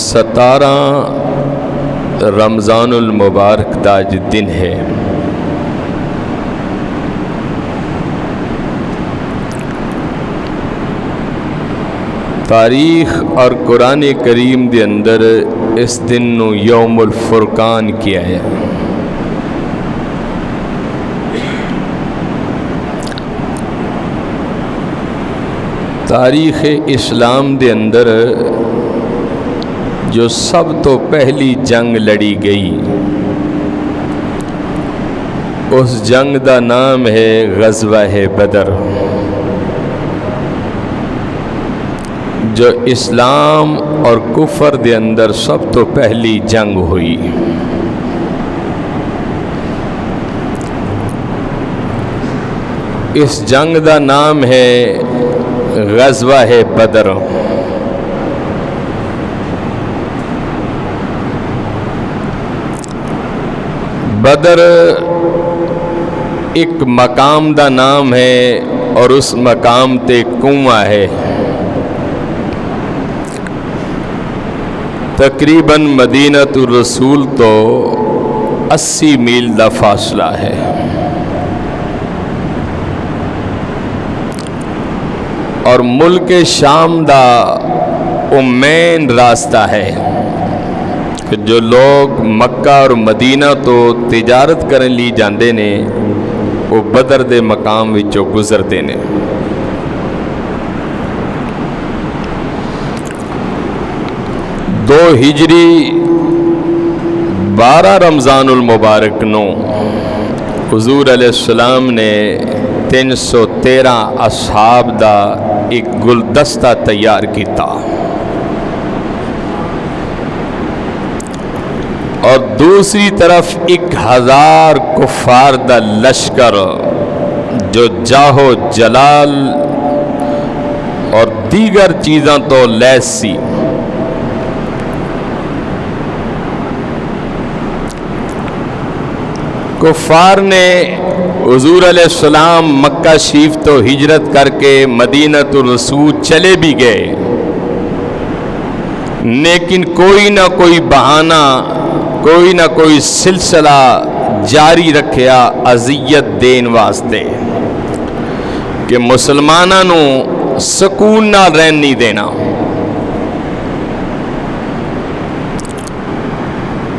17 رمضان المبارک دا اج دن ہے۔ تاریخ اور قرآن کریم دے اندر اس دن نو یوم الفرقان کیا ہے۔ تاریخ اسلام دے اندر جو سب تو پہلی جنگ لڑی گئی اس جنگ دا نام ہے غزوہ بدر، جو اسلام اور کفر دے اندر سب تو پہلی جنگ ہوئی۔ اس جنگ دا نام ہے غزوہ بدر۔ بدر ایک مقام دا نام ہے اور اس مقام تے کنواں ہے۔ تقریباً مدینہ الرسول تو 80 میل دا فاصلہ ہے۔ اور ملک شام دا وہ مین راستہ ہے کہ جو لوگ مکہ اور مدینہ تو تجارت کرنے لی جاندے نے وہ بدر دے مقام وچوں گزرتے نے۔ 2 ہجری 12 رمضان المبارک نو حضور علیہ السلام نے 313 اصحاب دا ایک گلدستہ تیار کیتا، اور دوسری طرف 1000 کفار دا لشکر جو جاہو جلال اور دیگر چیزاں تو لیس سی۔ کفار نے حضور علیہ السلام مکہ شریف تو ہجرت کر کے مدینہ الرسول چلے بھی گئے، لیکن کوئی نہ کوئی بہانہ، کوئی نہ کوئی سلسلہ جاری رکھیا اذیت دین واسطے کہ مسلمانوں نو سکون نہ رہن نہیں دینا۔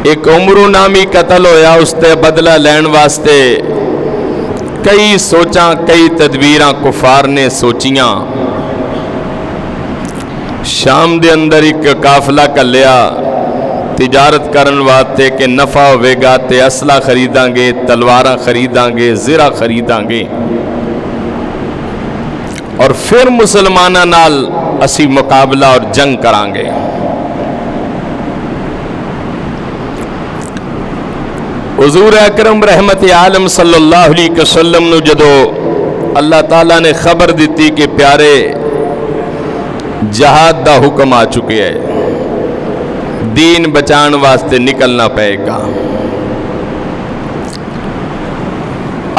ایک عمرو نامی قتل ہویا، اس تے بدلہ لین واسطے کئی سوچاں کئی تدبیراں کفار نے سوچیاں۔ شام دے اندر ایک قافلہ کلیا تجارت کرن واسطے کہ نفع ہوئے گا تے اسلحہ خریداں گے، تلواراں خریداں گے، زرہ خریداں گے، اور پھر مسلماناں نال اسی مقابلہ اور جنگ کران گے۔ حضور اکرم رحمت عالم صلی اللہ علیہ وسلم نو جدو اللہ تعالیٰ نے خبر دیتی کہ پیارے جہاد دا حکم آ چکے ہے، دین بچان واسطے نکلنا پائے گا،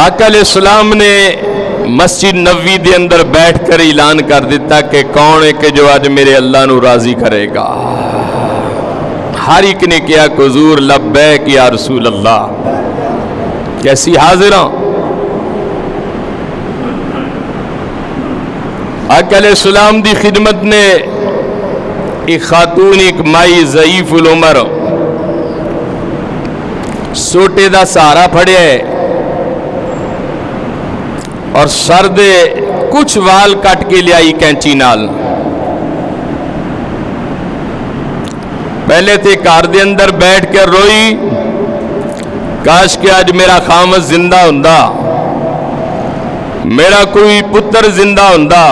آقا علیہ السلام نے مسجد نبوی دے اندر بیٹھ کر اعلان کر دیتا کہ کون ہے کہ جو آج میرے اللہ نو راضی کرے گا۔ ہر ایک نے کیا کہ حضور لبیک یا رسول اللہ، کیسی حاضر ہوں۔ آقا علیہ السلام دی خدمت نے ایک خاتون، ایک مائی ضعیف العمر سوٹے دا سہارا پھڑیا ہے اور سر دے کچھ وال کٹ کے لیائی کینچی نال۔ پہلے تے کار دے اندر بیٹھ کے روئی، کاش کہ آج میرا خامد زندہ ہوندا، میرا کوئی پتر زندہ ہوندا،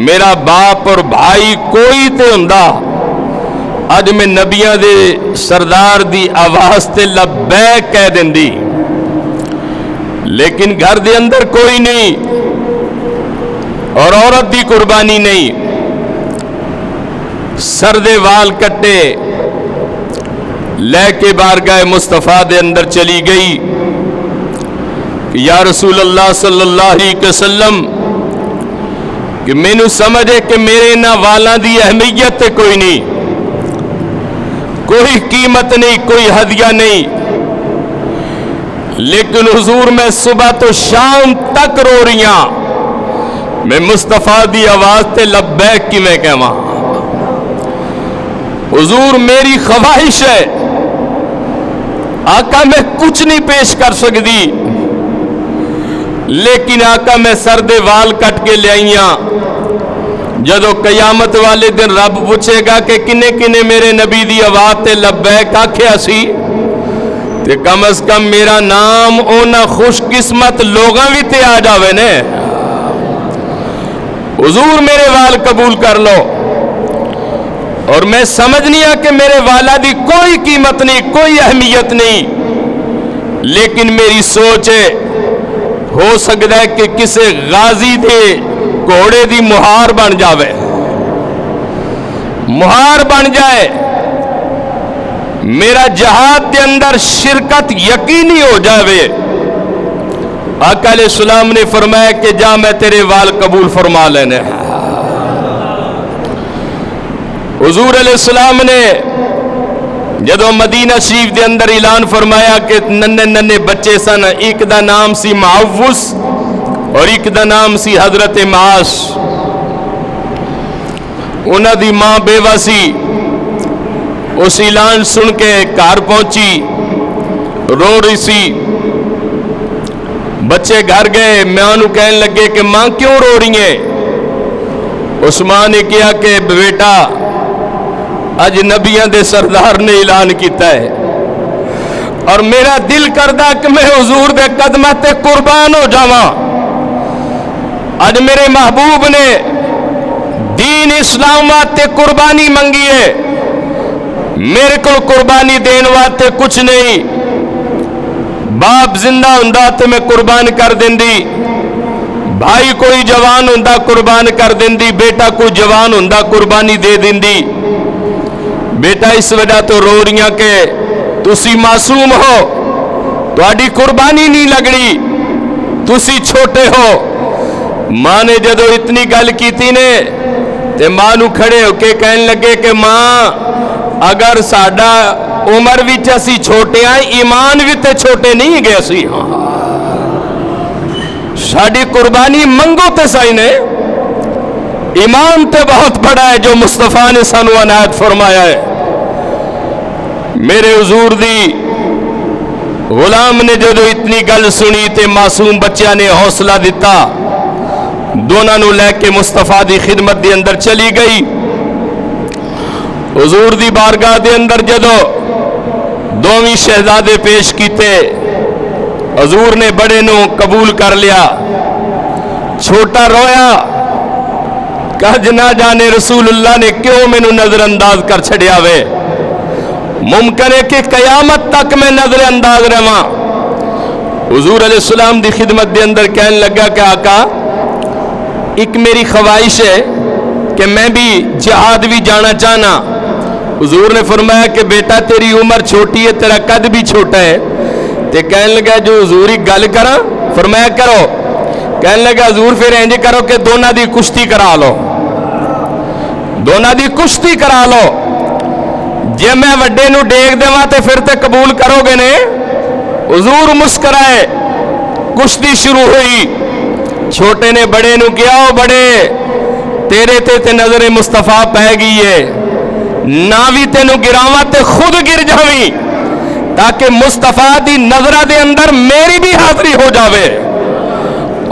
میرا باپ اور بھائی کوئی تے ہوندا، آج میں نبیاں دے سردار دی آواز تے لبیک کہہ دیندی، لیکن گھر دے اندر کوئی نہیں اور عورت دی قربانی نہیں۔ سردے وال کٹے لے کے بارگاہ مصطفیٰ دے اندر چلی گئی کہ یا رسول اللہ صلی اللہ علیہ وسلم کہ میں نو سمجھے کہ میرے نہ والاں دی اہمیت تے کوئی نہیں، کوئی قیمت نہیں, کوئی ہدیہ نہیں, لیکن حضور میں صبح تو شام تک رو رہیاں, میں مصطفیٰ دی آواز تے لبیک کی میں کہواں. حضور میری خواہش ہے, آقا میں کچھ نہیں پیش کر سکتی, لیکن آقا میں سردے وال کٹ کے لے آئیاں. جدو قیامت والے دن رب پوچھے گا کہ کنے کنے میرے نبی دی آواز تے لبیک آکھیا سی, تے کم از کم میرا نام اونا خوش قسمت لوگاں بھی تے آ جاوے نے. حضور میرے وال قبول کر لو. اور میں سمجھنی ہاں کہ میرے والا دی کوئی قیمت نہیں, کوئی اہمیت نہیں, لیکن میری سوچ ہے ہو سکتا ہے کہ کسے غازی دے گھوڑے دی مہار بن جاوے, مہار بن جائے, میرا جہاد دے اندر شرکت یقینی ہو جاوے. آقا علیہ السلام نے فرمایا کہ جا میں تیرے وال قبول فرما لینے. حضور علیہ السلام نے جدو مدینہ شریف دے اندر اعلان فرمایا کہ ننے ننے بچے سن, ایک دا نام سی معوذ اور ایک دا نام سی حضرت معاش. انہاں دی ماں بیوہ سی, اس اعلان سن کے گھر پہنچی, رو رہی سی. بچے گھر گئے, ماں نو کہنے لگے کہ ماں کیوں رو رہی ہیں؟ اس ماں نے کہا کہ بیٹا اج نبیاں دے سردار نے اعلان کیتا ہے, اور میرا دل کردہ کہ میں حضور دے قدمہ تے قربان ہو جاواں. اج میرے محبوب نے دین اسلام واسطے قربانی منگی ہے, میرے کو قربانی دین واسطے کچھ نہیں. باپ زندہ ہوندا تے میں قربان کر دیندی, بھائی کوئی جوان ہوندا قربان کر دیندی, بیٹا کوئی جوان ہوندا قربانی دے دیندی. بیٹا اس وجہ تو رو رہیاں کہ تسی معصوم ہو, تہاڈی قربانی نہیں لگڑی, تسی چھوٹے ہو. ماں نے جدو اتنی گل کیتی نے تے ماں نو کھڑے ہو کے کہنے لگے کہ ماں اگر ساڈا عمر وچ اسی چھوٹے ہیں, ایمان بھی تے چھوٹے نہیں گئے سی. ساڈی قربانی منگو تے سائی نے, ایمان تے بہت بڑا ہے جو مصطفیٰ نے سانو عنایت فرمایا ہے. میرے حضور دی غلام نے جدو اتنی گل سنی تے معصوم بچیاں نے حوصلہ دیتا, دونوں نو لے کے مصطفیٰ دی خدمت دی اندر چلی گئی. حضور دی بارگاہ دے اندر جدو دوویں شہزادے پیش کیتے, حضور نے بڑے نو قبول کر لیا. چھوٹا رویا, کہا نہ جانے رسول اللہ نے کیوں مینوں نظر انداز کر چھڑیا وے, ممکن ہے کہ قیامت تک میں نظر انداز رہواں. حضور علیہ السلام دی خدمت دے اندر کہنے لگا کہ آقا ایک میری خواہش ہے کہ میں بھی جہاد بھی جانا چاہنا. حضور نے فرمایا کہ بیٹا تیری عمر چھوٹی ہے, تیرا قد بھی چھوٹا ہے. تے کہنے لگا جو حضور ایک گل کرا, فرمایا کرو. کہنے لگا حضور پھر انج کرو کہ دونوں دی کشتی کرا لو, دونوں دی کشتی کرا لو. جے میں وڈے نو ڈیگ دیواں تے پھر تے قبول کرو گے نے. حضور مسکرائے, کشتی شروع ہوئی. چھوٹے نے بڑے نو کیا, او بڑے تیرے تے نظر مصطفیٰ پہ گئی ہے, نہ بھی تینو گراواں تے خود گر جاویں, تاکہ مصطفیٰ دی نظرہ دے اندر میری بھی حاضری ہو جاوے.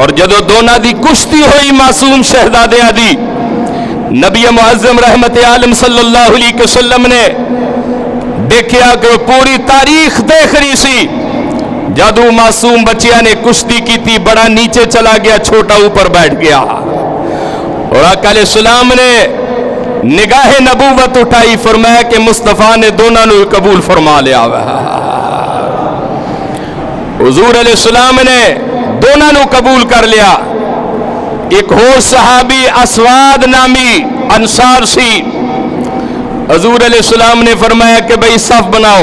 اور جدو دونوں دی کشتی ہوئی معصوم شہزادیاں دی, نبی معظم رحمت عالم صلی اللہ علیہ وسلم نے دیکھیا کہ پوری تاریخ دیکھ رہی سی. جدو معصوم بچیاں نے کشتی کی تھی, بڑا نیچے چلا گیا, چھوٹا اوپر بیٹھ گیا. اور آقا علیہ السلام نے نگاہ نبوت اٹھائی, فرمایا کہ مصطفیٰ نے دونوں نے قبول فرما لیا. حضور علیہ السلام نے دونوں نے قبول کر لیا. ایک اور صحابی اسواد نامی انصار سی, حضور علیہ السلام نے فرمایا کہ بھئی صف بناؤ.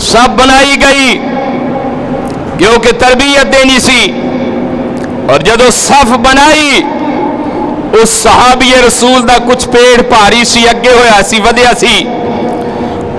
صف بنائی گئی کیونکہ تربیت دینی سی. اور جدو صف بنائی, اس صحابی رسول دا کچھ پیڑ پاری سی اگے ہویا سی, ودیا سی.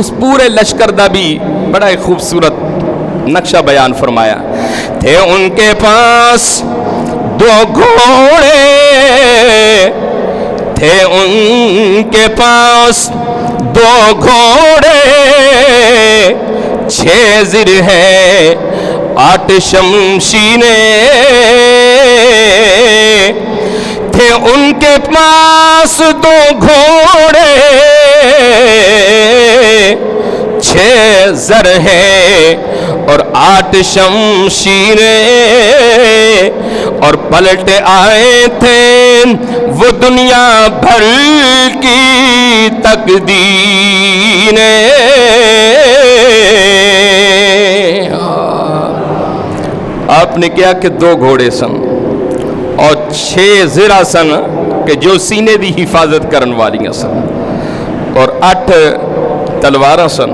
اس پورے لشکر دا بھی بڑا ایک خوبصورت نقشہ بیان فرمایا. تھے ان کے پاس 2 گھوڑے، تھے ان کے پاس 2 گھوڑے، 6 زر ہے 8 شمشیریں. تھے ان کے پاس 2 گھوڑے، 6 زر ہے اور 8 شمشیریں، اور پلٹے آئے تھے وہ دنیا بھر کی تقدیریں. آپ نے کیا کہ 2 گھوڑے سن اور 6 زرہ سن کہ جو سینے دی حفاظت کرن والیاں سن، اور 8 تلواراں سن،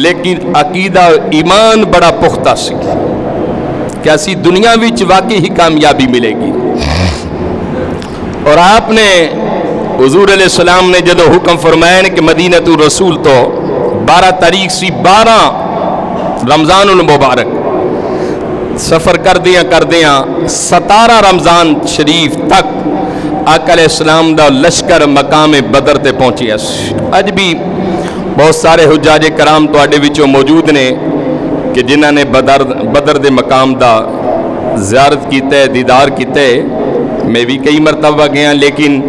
لیکن عقیدہ ایمان بڑا پختہ سی کہ اسی دنیا وچ واقعی ہی کامیابی ملے گی. اور آپ نے حضور علیہ السلام نے جدو حکم فرمایا کہ مدینہ رسول تو 12 تاریخ سی 12 رمضان المبارک سفر کر دیاں 17 رمضان شریف تک آقا علیہ السلام دا لشکر مقام بدر تے پہنچی ہے. اج بھی بہت سارے حجاج کرام تواڈے وچوں موجود نے کہ جنہاں نے بدر دے مقام دا زیارت کیتا ہے، دیدار کیتا ہے. میں بھی کئی مرتبہ گیا لیکن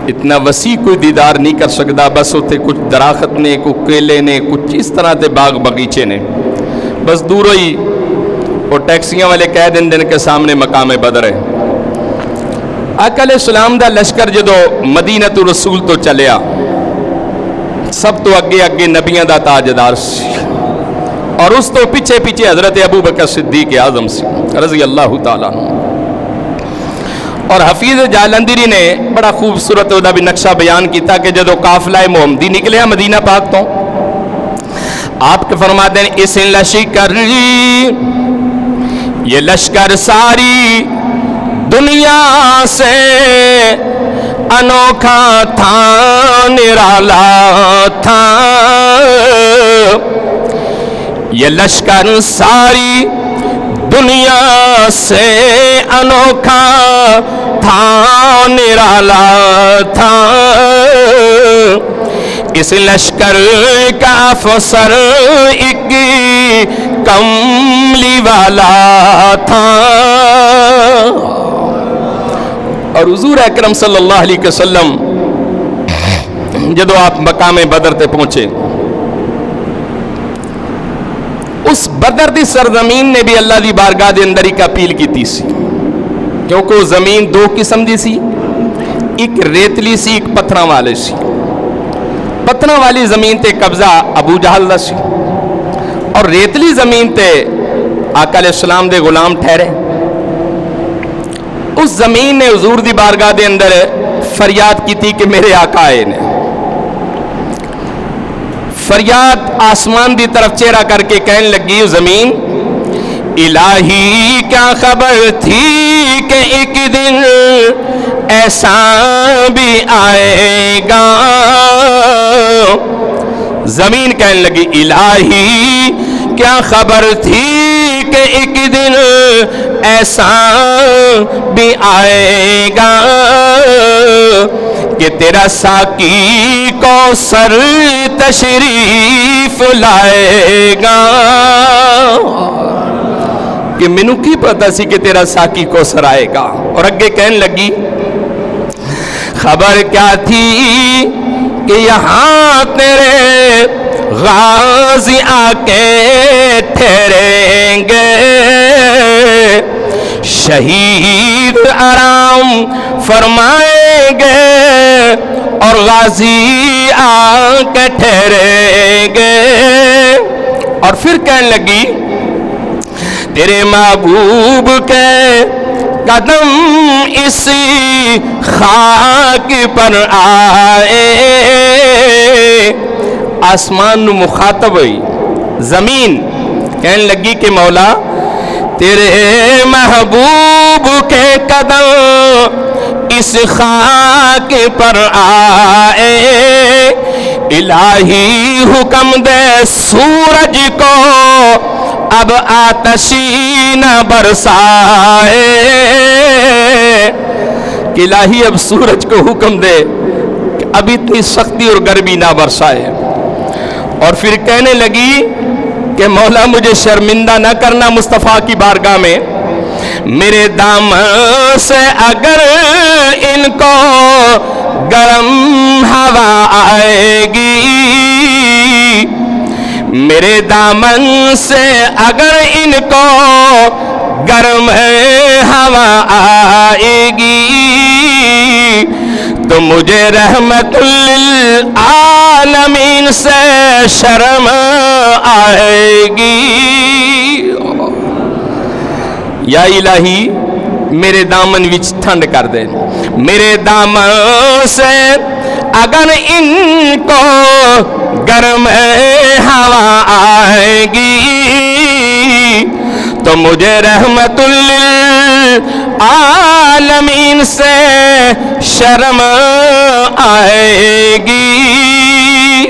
اتنا وسیع کوئی دیدار نہیں کر سکتا. بس اتنے کچھ درخت نے، کچھ کیلے نے، کچھ اس طرح کے باغ باغیچے نے. بس دوروں ہی وہ ٹیکسیاں والے کہہ دیں کہ سامنے مقام بدر ہے. آقا علیہ السلام دا لشکر جدو مدینہ رسول تو چلیا، سب تو اگے اگے نبیاں دا تاجدار سی، اور اس تو پیچھے پیچھے حضرت ابو بکر صدیق اعظم سی رضی اللہ تعالیٰ عنہ. اور حفیظ جالندری نے بڑا خوبصورت دا بھی نقشہ بیان کیتا کہ جدو قافلہ محمدی نکلیا مدینہ پاک تو، آپ کے فرماتے ہیں اس لشکر یہ لشکر ساری دنیا سے انوکھا تھا، نرالا تھا. یہ لشکر ساری دنیا سے انوکھا تھا، نرالا تھا. اس لشکر کا افسر ایک کملی والا تھا. اور حضور اکرم صلی اللہ علیہ وسلم جدو آپ مقام بدر تے پہنچے، اس بدر دی سرزمین نے بھی اللہ دی بارگاہ دے اندر ایک اپیل کی تھی سی، کیونکہ وہ زمین 2 قسم دی سی، ایک ریتلی سی، ایک پتھراں والے سی. پتھراں والی زمین تے قبضہ ابو جہل دا سی، اور ریتلی زمین تے آقا علیہ السلام دے غلام ٹھہرے. اس زمین نے حضور دی بارگاہ دے اندر فریاد کی تھی کہ میرے آقا آئے نے. فریاد آسمان دی طرف چہرہ کر کے کہنے لگی زمین، الہی کیا خبر تھی کہ ایک دن ایسا بھی آئے گا. زمین کہنے لگی الہی کیا خبر تھی کہ ایک دن ایسا بھی آئے گا کہ تیرا ساقی کوثر تشریف لائے گا. کہ مینوں کی پتا سی کہ تیرا ساقی کوثر آئے گا. اور اگے کہنے لگی خبر کیا تھی کہ یہاں تیرے غازی آ کے ٹھہریں گے، شہید آرام فرمائیں گے اور غازی آ کے ٹھہریں گے. اور پھر کہنے لگی تیرے محبوب کے قدم اسی خاک پر آئے. آسمان مخاطب ہوئی، زمین کہنے لگی کہ مولا تیرے محبوب کے قدم اس خاک پر آئے، الہی حکم دے سورج کو اب آتشی نہ برسائے، کہ الہی اب سورج کو حکم دے کہ اب اتنی سختی اور گرمی نہ برسائے۔ اور پھر کہنے لگی کہ مولا مجھے شرمندہ نہ کرنا مصطفیٰ کی بارگاہ میں، میرے دامن سے اگر ان کو گرم ہوا آئے گی، میرے دامن سے اگر ان کو گرم ہوا آئے گی تو مجھے رحمت للعالمین سے شرم آئے گی۔ یا الہی میرے دامن وچ ٹھنڈ کر دے، میرے دامن سے اگر ان کو گرم ہوا آئے گی تو مجھے رحمت للعالمین سے شرم آئے گی۔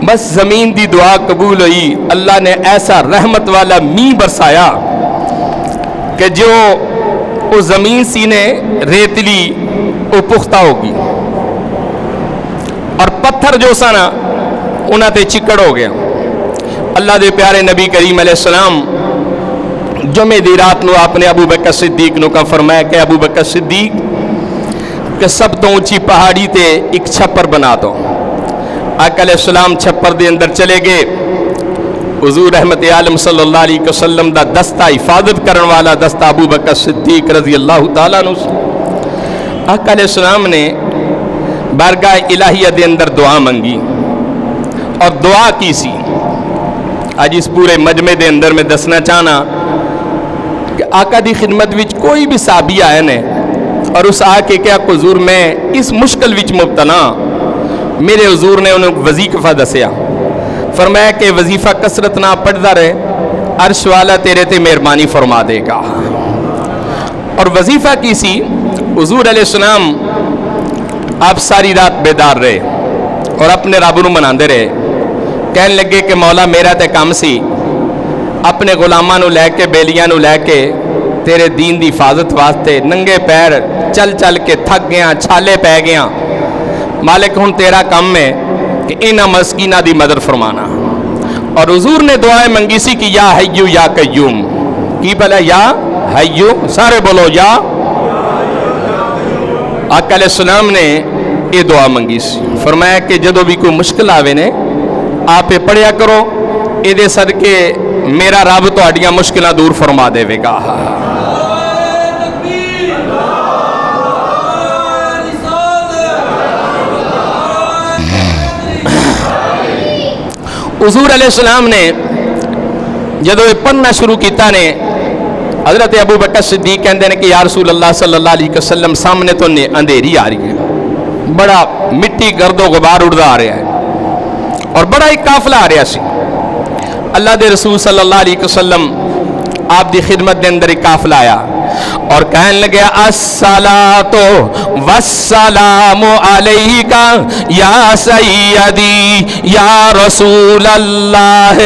بس زمین دی دعا قبول ہوئی، اللہ نے ایسا رحمت والا می برسایا کہ جو اس زمین سی نے ریتلی وہ پختہ ہوگی، اور پتھر جو سا نا انہاں تے چکڑ ہو گیا۔ اللہ دے پیارے نبی کریم علیہ السلام جمعے دی رات نو آپ نے ابو بکر صدیق نو کا فرمایا کہ ابو بکر صدیق کہ سب تو اونچی پہاڑی تے ایک چھپر بنا دو۔ آقا علیہ السلام چھپر دے اندر چلے گئے، حضور رحمت عالم صلی اللہ علیہ وسلم دا دستہ حفاظت کرن والا دستہ ابو بکر صدیق رضی اللہ تعالیٰ عنہ۔ آقا علیہ السلام نے بارگاہ الہیہ دے اندر دعا منگی اور دعا کی سی۔ آج اس پورے مجمع دے اندر میں دسنا چاہنا کہ آقا دی خدمت وچ کوئی بھی صحابی آئے نے اور اس آ کے کیا حضور میں اس مشکل وچ مبتلا، میرے حضور نے انہوں وظیفہ دسیا، فرمایا کہ وظیفہ کثرت نہ پڑھتا رہے، عرش والا تیرے تے مہربانی فرما دے گا۔ اور وظیفہ کی سی، حضور علیہ السلام آپ ساری رات بیدار رہے اور اپنے رب نو مناندے رہے، کہنے لگے کہ مولا میرا تے کام سی اپنے غلاماں نو لے کے بیلیاں نو لے کے تیرے دین دی حفاظت واسطے ننگے پیر چل چل کے تھک گیا، چھالے پہ گیا، مالک ہن تیرا کام ہے کہ انہاں مسکینہ دی مدد فرمانا۔ اور حضور نے دعائیں منگی سی کہ یا حیو یا قیوم، کی بلا یا حیو، سارے بولو یا۔ آقا علیہ السلام نے یہ دعا منگی سی، فرمایا کہ جدو بھی کوئی مشکل آوے نے آپ پڑھیا کرو، یہ دے صدقے میرا رب تہاڈیاں مشکلاں دور فرما دے گا۔ حضور علیہ السلام نے جدو یہ پڑھنا شروع کیتا نے، حضرت ابو بکر صدیق کہندے نے کہ یا رسول اللہ صلی اللہ علیہ وسلم سامنے تو اندھیری آ رہی ہے، بڑا مٹی گرد و غبار اڑدا آ رہا ہے اور بڑا ایک قافلہ آ رہا سی۔ اللہ دے رسول صلی اللہ علیہ وسلم آپ دی خدمت دے اندر ایک قافلہ آیا اور کہنے لگے الصلاۃ والسلام علیک یا سیدی یا رسول اللہ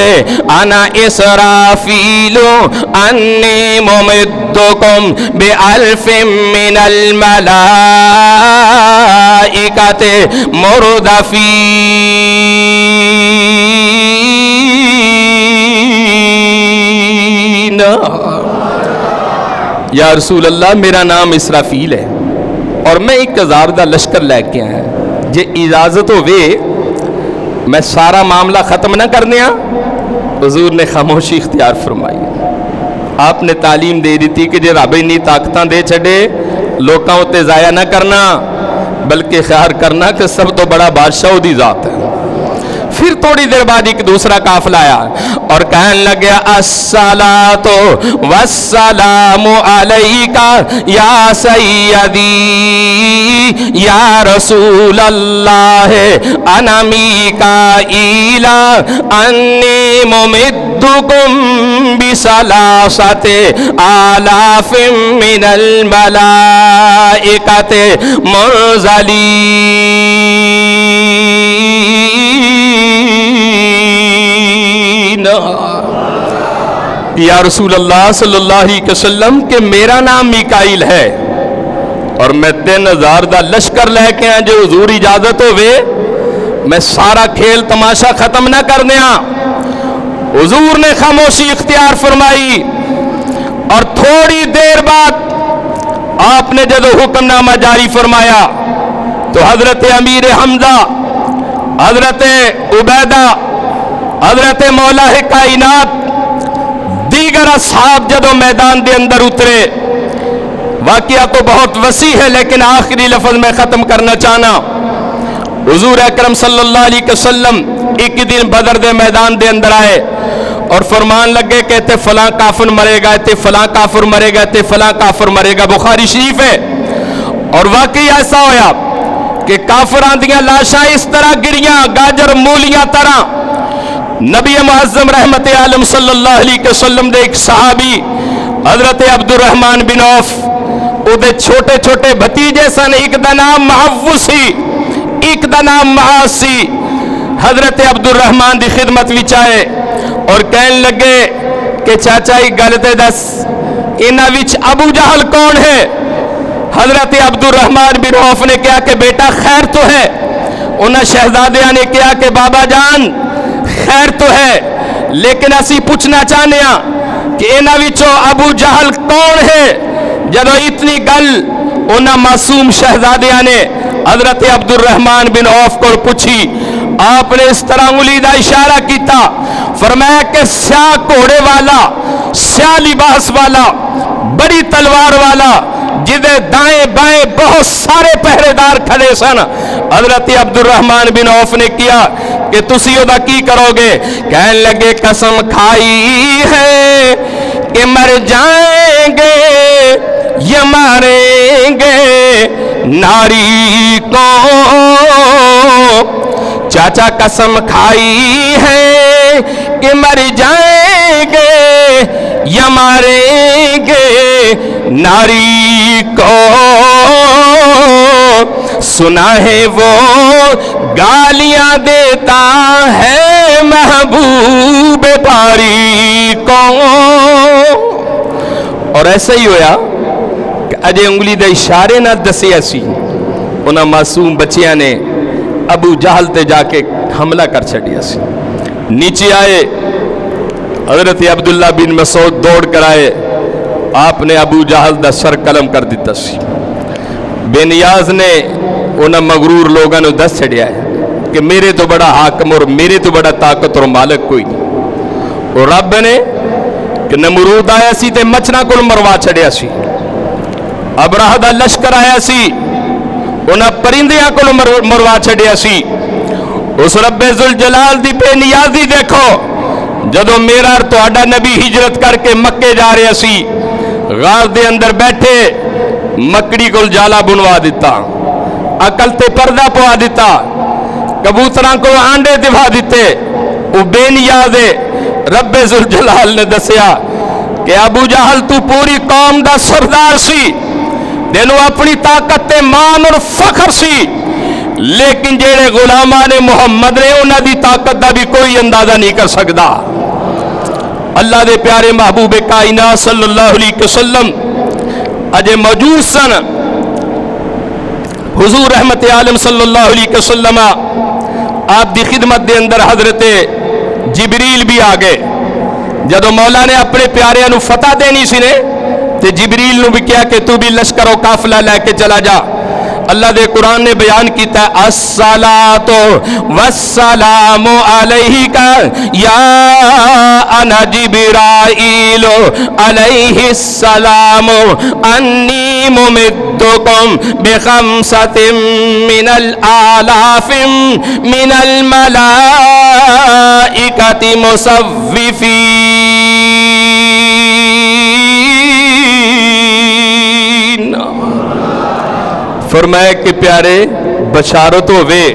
انا اسرافیل انی ممدکم بألف من الملائکۃ مردفین۔ یا رسول اللہ میرا نام اسرافیل ہے اور میں ایک ہزار دا لشکر لے کے آیا، جے اجازت ہوئے میں سارا معاملہ ختم نہ کر دیا۔ حضور نے خاموشی اختیار فرمائی۔ آپ نے تعلیم دے دیتی کہ جے رب انی طاقتاں دے چھڑے لوکاں اتے ضائع نہ کرنا بلکہ خیال کرنا کہ سب تو بڑا بادشاہ دی ذات ہے۔ پھر تھوڑی دیر بعد ایک دوسرا قافلہ آیا اور کہنے لگے الصلاۃ والسلام علیک یا سیدی یا رسول اللہ انا میکائیل انی ممدکم بثلاثۃ آلاف من الملائکۃ منزلین۔ یا رسول اللہ صلی اللہ علیہ وسلم کہ میرا نام میکائیل ہے اور میں 3000 دا لشکر لے کے آیا، جو حضور اجازت ہوئے میں سارا کھیل تماشا ختم نہ کر دیا۔ حضور نے خاموشی اختیار فرمائی اور تھوڑی دیر بعد آپ نے جب حکم نامہ جاری فرمایا تو حضرت امیر حمزہ، حضرت عبیدہ، حضرت مولا کائنات، دیگر اصحاب جدو میدان دے اندر اترے۔ واقعہ تو بہت وسیع ہے لیکن آخری لفظ میں ختم کرنا چاہنا، حضور اکرم صلی اللہ علیہ وسلم ایک دن بدر دے میدان دے اندر آئے اور فرمان لگے کہ تے فلاں کافر مرے گا، تے فلاں کافر مرے گا، تے فلاں کافر مرے گا، بخاری شریف ہے۔ اور واقعی ایسا ہویا کہ کافران دیاں لاشاں اس طرح گریاں گاجر مولیاں طرح۔ نبی معظم رحمت عالم صلی اللہ علیہ وسلم دے ایک صحابی حضرت عبد الرحمن بن عوف، او دے چھوٹے چھوٹے بھتیجے سن، ایک دا نام معوذ سی، ایک دا نام معاذ سی۔ حضرت عبد الرحمن دی خدمت وچ آئے اور کہنے لگے کہ چاچا ہی گل تے دس انہاں وچ ابو جہل کون ہے؟ حضرت عبد الرحمن بن عوف نے کہا کہ بیٹا خیر تو ہے۔ انہاں شہزادیاں نے کہا کہ بابا جان خیر تو ہے، لیکن اسی پوچھنا چاہنے ہاں کہ انہاں وچوں ابو جہل کون ہے؟ جدو اتنی گل انہاں معصوم شہزادیاں نے حضرت عبد الرحمن بن عوف کو پوچھی، آپ نے اس طرح انگلی دا اشارہ کیتا، فرمایا کہ سیاہ گھوڑے والا، سیاہ لباس والا، بڑی تلوار والا، جدے دائیں بائیں بہت سارے پہرے دار کھڑے سن۔ حضرت عبد الرحمن بن عوف نے کیا کہ تسی ادا کی کرو گے؟ کہنے لگے قسم کھائی ہے کہ مر جائیں گے یہ ماریں گے ناری کو، چاچا قسم کھائی ہے کہ مر جائیں گے یا ماریں گے ناری کو، سنا ہے وہ گالیاں دیتا ہے محبوب باری کو۔ اور ایسا ہی ہویا کہ اجے انگلی دے اشارے نہ دسے اسی انہاں معصوم بچیاں نے ابو جہل تے جا کے حملہ کر چھڑیا سی۔ نیچے آئے حضرت عبداللہ بن مسعود دوڑ کر آئے، آپ نے ابو جہل دا سر قلم کر دیتا سی۔ بے نیاز نے انہاں مغرور لوگاں نے دس چھڑیا ہے کہ میرے تو بڑا حاکم اور میرے تو بڑا طاقت اور مالک کوئی نہیں۔ اور رب نے کہ نمرود آیا سی تے مچنا کل مروا چھڑیا سی، ابراہ دا لشکر آیا سی انہاں پرندیاں کو مروا چھڑیا سی۔ اس رب ذوالجلال دی بے نیازی دیکھو، جدو میرا اور تہاڈا نبی ہجرت کر کے مکے جا رہے سی، غار دے اندر بیٹھے مکڑی کو جالا بنوا دیتا، عقل تے پردہ پوا دیتا، کبوتراں کو آنڈے دوا دیتے۔ وہ بے نیازے رب ذوالجلال نے دسیا کہ ابو جہل تو پوری قوم دا سردار سی، تینوں اپنی طاقت تے مان اور فخر سی، لیکن جیڑے غلامان محمد نے انہاں دی طاقت دا بھی کوئی اندازہ نہیں کر سکتا۔ اللہ دے پیارے محبوب کائنات صلی اللہ علیہ وسلم اجے موجود سن۔ حضور رحمت عالم صلی اللہ علیہ وسلم آپ دی خدمت دے اندر حضرت جبریل بھی آ گئے۔ جدو مولا نے اپنے پیارے نو فتح دینی سی نے تے جبریل نو بھی کیا کہ تو بھی لشکر و قافلہ لے کے چلا جا۔ اللہ دے قرآن نے بیان کیتا ہے الصلاۃ والسلام علیک یا انا جبرائیل علیہ السلام انی ممدکم بخمسۃ من الالاف من الملائکۃ مصوفین۔ فرمایا کہ پیارے بشارت ہوئے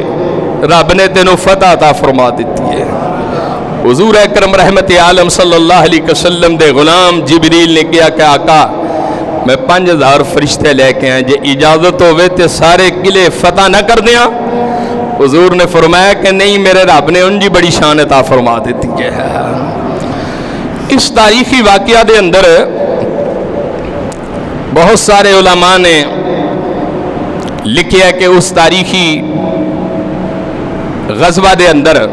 رب نے تینوں فتح عطا فرما دیتی ہے۔ حضور اکرم رحمت عالم صلی اللہ علیہ وسلم دے غلام جبریل نے کیا کہ آقا میں 5000 فرشتے لے کے آئے، جے اجازت ہوئے تے سارے قلعے فتح نہ کر دیا۔ حضور نے فرمایا کہ نہیں، میرے رب نے ان جی بڑی شان عطا فرما دیتی ہے۔ اس تاریخی واقعہ دے اندر بہت سارے علماء نے لکھیا کہ اس تاریخی غزوہ دے اندر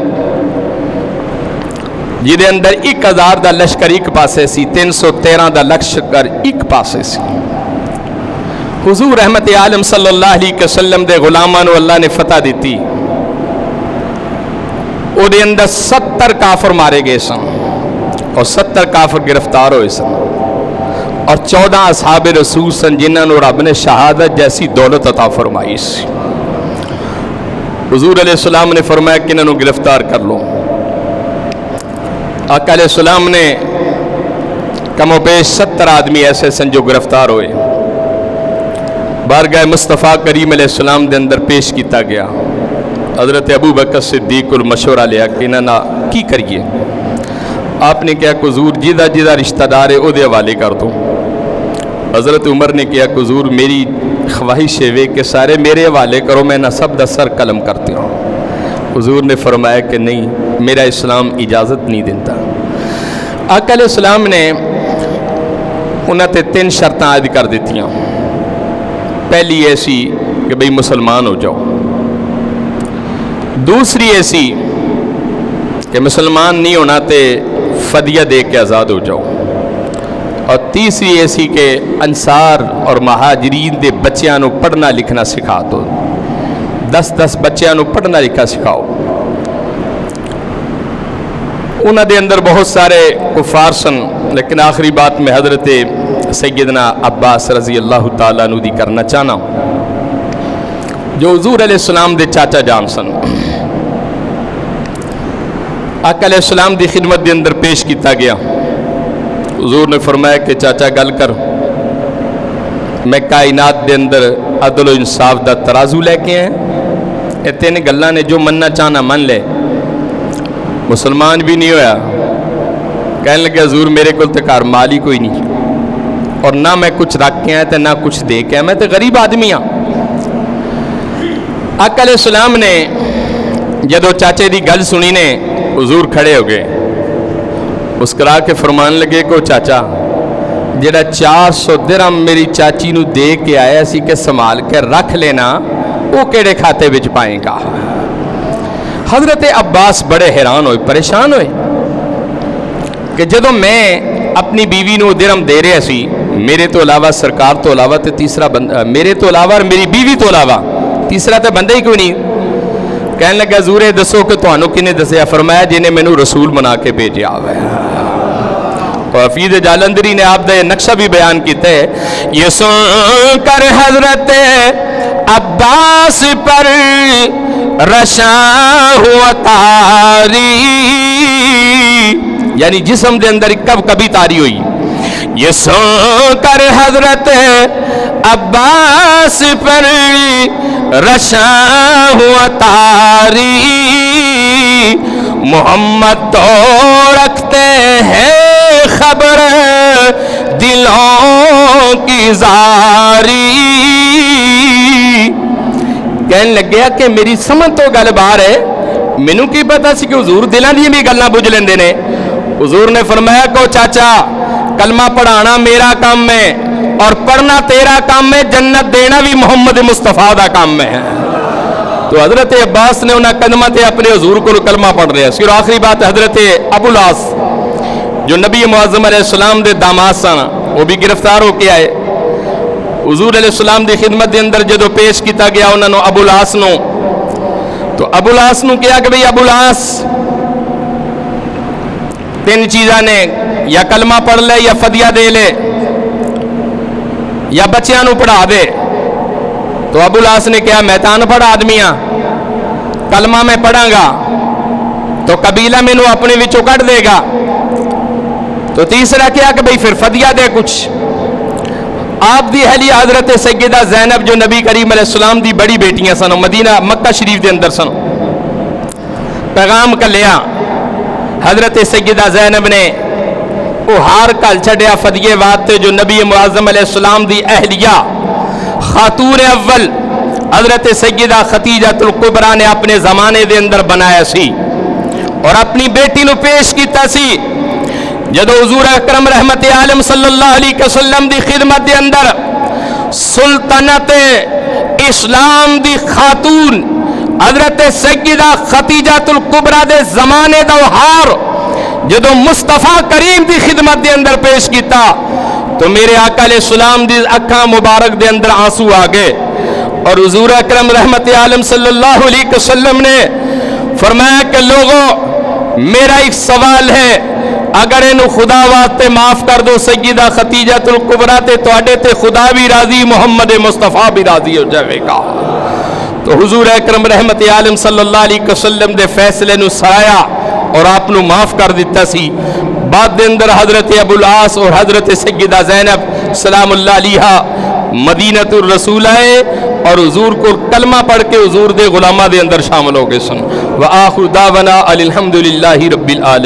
جہدے اندر 1000 دا لشکر ایک پاسے سی 313 دا لشکر ایک پاسے سی حضور رحمت عالم صلی اللہ علیہ وسلم دے غلاماں نو اللہ نے فتح دیتی او دے اندر 70 کافر مارے گئے سن اور 70 کافر گرفتار ہوئے سن اور 14 اصحاب رسول سن جنہاں نو رب نے شہادت جیسی دولت عطا فرمائی سی حضور علیہ السلام نے فرمایا کہ انہوں گرفتار کر لو آقا علیہ السلام نے کم و بیش 70 آدمی ایسے سن جو گرفتار ہوئے بارگاہ مصطفیٰ کریم علیہ السلام دے اندر پیش کیتا گیا حضرت ابو بکر صدیق کو مشورہ لیا کہ انہاں کی کریے آپ نے کہا کہ حضور جدہ رشتہ دار ہے او دے حوالے کر دو حضرت عمر نے کہا کہ حضور میری خواہش ہے کہ سارے میرے حوالے کرو میں نہ سب دا سر قلم کرتے ہوں حضور نے فرمایا کہ نہیں میرا اسلام اجازت نہیں دیتا آقا علیہ السلام نے انہاں تے 3 شرطیں عائد کر دیتی ہیں پہلی ایسی کہ بھئی مسلمان ہو جاؤ دوسری ایسی کہ مسلمان نہیں ہونا تے فدیہ دے کے آزاد ہو جاؤ اور تیسری ایسی کہ انصار اور مہاجرین دے بچیاں نو پڑھنا لکھنا سکھا دو 10 بچیاں نو پڑھنا لکھنا سکھاؤ انہاں دے اندر بہت سارے کفار سن لیکن آخری بات میں حضرت سیدنا عباس رضی اللہ تعالیٰ عنہ دی کرنا چاہنا جو حضور علیہ السلام دے چاچا جان سن آقا علیہ السلام دی خدمت دے اندر پیش کیتا گیا حضور نے فرمایا کہ چاچا گل کر میں کائنات دے اندر عدل و انصاف دا ترازو لے کے ہیں اے 3 گلاں نے جو مننا چاہنا من لے مسلمان بھی نہیں ہویا کہنے لگے حضور میرے کو تے کار مال ہی کوئی نہیں اور نہ میں کچھ رکھ کے آیا تے نہ کچھ دے کے آیا میں تے غریب آدمی ہاں آقا علیہ السلام نے جدو چاچے دی گل سنی نے حضور کھڑے ہو گئے مسکرا کے فرمان لگے کو چاچا جڑا 400 درہم میری چاچی نو دے کے آیا سی کہ سنبھال کے رکھ لینا وہ کیڑے کھاتے وچ پائیں گا حضرت عباس بڑے حیران ہوئے پریشان ہوئے کہ جدو میں اپنی بیوی نو درہم دے رہے سی میرے تو علاوہ سرکار تو علاوہ تے تیسرا بندہ میرے تو علاوہ اور میری بیوی تو علاوہ تیسرا تے بندہ ہی کوئی نہیں کہنے لگا حضور دسو کہ تانوں کنے دسیا فرمایا جنہیں مینوں رسول بنا کے بھیجا ہوا ہے اور حفیظ جالندری نے آپ دا یہ نقشہ بھی بیان کیتا ہے یہ سن کر حضرت عباس پر رشاں ہوا تاری یعنی جسم دے اندر کبھی تاری ہوئی یہ سن کر حضرت عباس پر رشاں ہوا تاری محمد تو رکھتے ہیں خبر دلوں کی زاری کہنے لگیا کہ میری سمجھ تو گل بار ہے مینوں کی پتا سی کہ حضور دلاں دی بھی گلاں بجھ لیندے نے حضور نے فرمایا کہ چاچا کلمہ پڑھانا میرا کام ہے اور پڑھنا تیرا کام ہے جنت دینا بھی محمد مصطفیٰ دا کام ہے تو حضرت عباس نے انہاں قدمہ تے اپنے حضور کو کلمہ پڑھ رہے ہیں پھر آخری بات حضرت ابو العاص جو نبی معظم علیہ السلام دے داماد سن وہ بھی گرفتار ہو کے آئے حضور علیہ السلام دی خدمت دے اندر جدو پیش کیتا گیا انہوں نے ابو العاص نو تو ابو العاص نو کیا کہ بھئی ابو العاص 3 چیزاں نے یا کلمہ پڑھ لے یا فدیہ دے لے یا بچیاں نو پڑھا دے تو ابو العاص نے کہا میں تان پڑھ آدمی ہاں کلمہ میں پڑھاں گا تو قبیلہ میں نو اپنے وچوں کٹ دے گا تو تیسرا کیا کہ بھئی پھر فدیہ دے کچھ آپ دی اہلیہ حضرت سیدہ زینب جو نبی کریم علیہ السلام دی بڑی بیٹیاں سن مدینہ مکہ شریف دے اندر سن پیغام کا لیا حضرت سیدہ زینب نے وہ ہار کل چھڑیا فدیے واسطے جو نبی معظم علیہ السلام دی اہلیہ خاتون اول حضرت سیدہ خدیجہ الکبریٰ نے اپنے زمانے دے اندر بنایا سی اور اپنی بیٹی نو پیش کیتا سی جدو حضور اکرم رحمت عالم صلی اللہ علیہ وسلم دی خدمت دے اندر سلطنت اسلام دی خاتون حضرت سیدہ خدیجہ الکبریٰ دے زمانے دا ہار جدو مصطفیٰ کریم دی خدمت دے اندر پیش کیتا تو میرے آقا علیہ السلام دی اکھاں مبارک دے اندر آنسو آگے اور حضور اکرم رحمت عالم صلی اللہ علیہ وسلم نے فرمایا کہ لوگوں میرا ایک سوال ہے، اگر انہوں خدا واسطے معاف کر دو سیدہ خدیجہ الکبریٰ تے توڑے تے خدا بھی راضی، محمد مصطفیٰ بھی راضی ہو جائے گا۔ تو حضور اکرم رحمت عالم صلی اللہ علیہ وسلم دے فیصلے نو سرایا اور آپ نو معاف کر دیتا سی۔ بعد دے اندر حضرت ابو العاص اور حضرت سیدہ زینب سلام اللہ علیہا مدینۃ الرسول آئے اور حضور کو کلمہ پڑھ کے حضور دے غلامہ دے اندر شامل ہو گئے سن۔ وآخر دعوانا الحمدللہ رب العالمین۔